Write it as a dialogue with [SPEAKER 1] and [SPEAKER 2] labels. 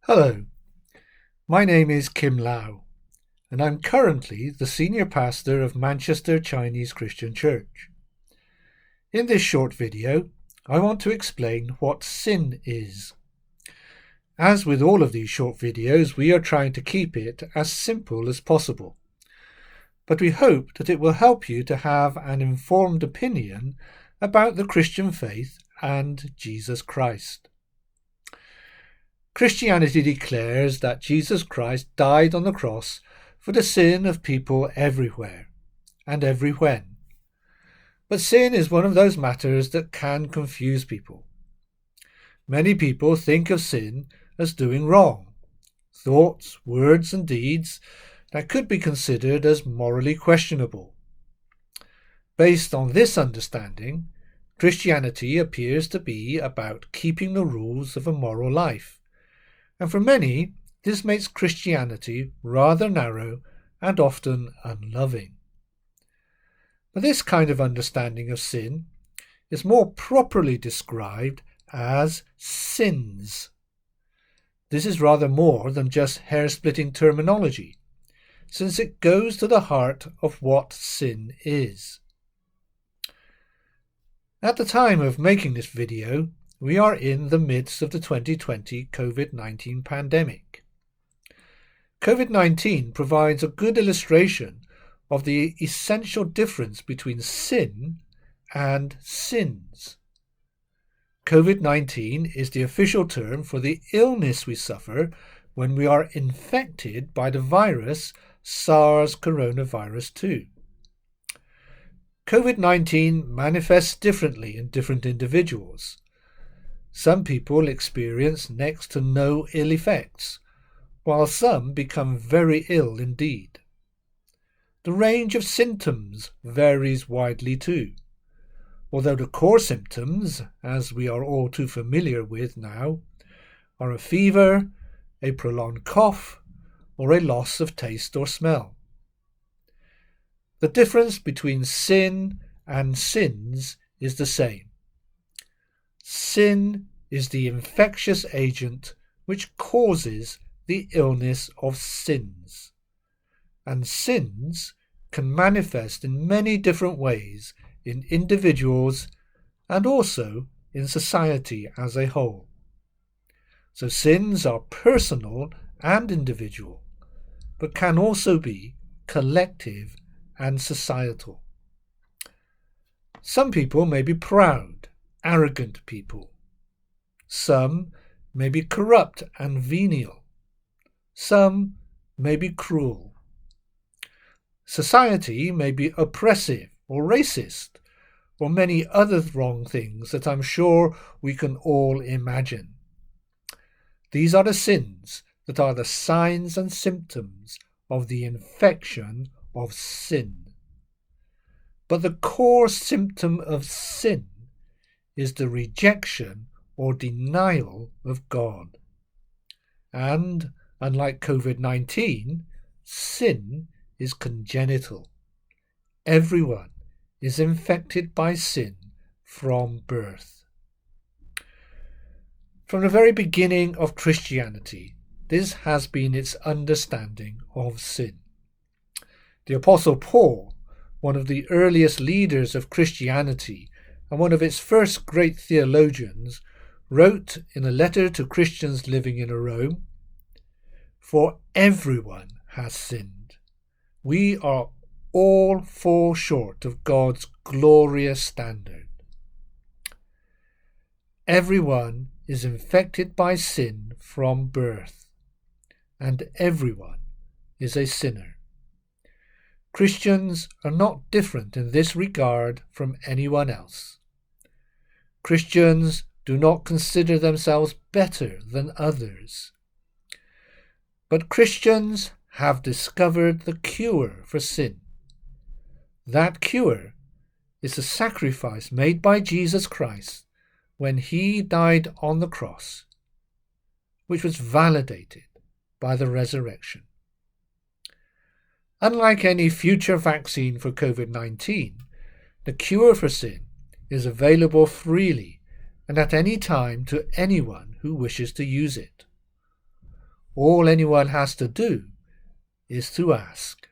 [SPEAKER 1] Hello, my name is Kim Lau, and I'm currently the senior pastor of Manchester Chinese Christian Church. In this short video, I want to explain what sin is. As with all of these short videos, we are trying to keep it as simple as possible, but we hope that it will help you to have an informed opinion about the Christian faith and Jesus Christ. Christianity declares that Jesus Christ died on the cross for the sin of people everywhere and every when. But sin is one of those matters that can confuse people. Many people think of sin as doing wrong, thoughts, words and deeds that could be considered as morally questionable. Based on this understanding, Christianity appears to be about keeping the rules of a moral life. And for many, this makes Christianity rather narrow and often unloving. But this kind of understanding of sin is more properly described as sins. This is rather more than just hair-splitting terminology, since it goes to the heart of what sin is. At the time of making this video, we are in the midst of the 2020 COVID-19 pandemic. COVID-19 provides a good illustration of the essential difference between sin and sins. COVID-19 is the official term for the illness we suffer when we are infected by the virus SARS coronavirus 2. COVID-19 manifests differently in different individuals. Some people experience next to no ill effects, while some become very ill indeed. The range of symptoms varies widely too, although the core symptoms, as we are all too familiar with now, are a fever, a prolonged cough, or a loss of taste or smell. The difference between sin and sins is the same. Sin is the infectious agent which causes the illness of sins, and sins can manifest in many different ways in individuals and also in society as a whole. So sins are personal and individual, but can also be collective and societal. Some people may be proud, arrogant people. Some may be corrupt and venial. Some may be cruel. Society may be oppressive or racist, or many other wrong things that I'm sure we can all imagine. These are the sins that are the signs and symptoms of the infection of sin. But the core symptom of sin is the rejection or denial of God. And, unlike COVID-19, sin is congenital. Everyone is infected by sin from birth. From the very beginning of Christianity, this has been its understanding of sin. The Apostle Paul, one of the earliest leaders of Christianity and one of its first great theologians, wrote in a letter to Christians living in Rome, "For everyone has sinned. We are all fall short of God's glorious standard." Everyone is infected by sin from birth, and everyone is a sinner. Christians are not different in this regard from anyone else. Christians do not consider themselves better than others. But Christians have discovered the cure for sin. That cure is the sacrifice made by Jesus Christ when he died on the cross, which was validated by the resurrection. Unlike any future vaccine for COVID-19, the cure for sin is available freely and at any time to anyone who wishes to use it. All anyone has to do is to ask.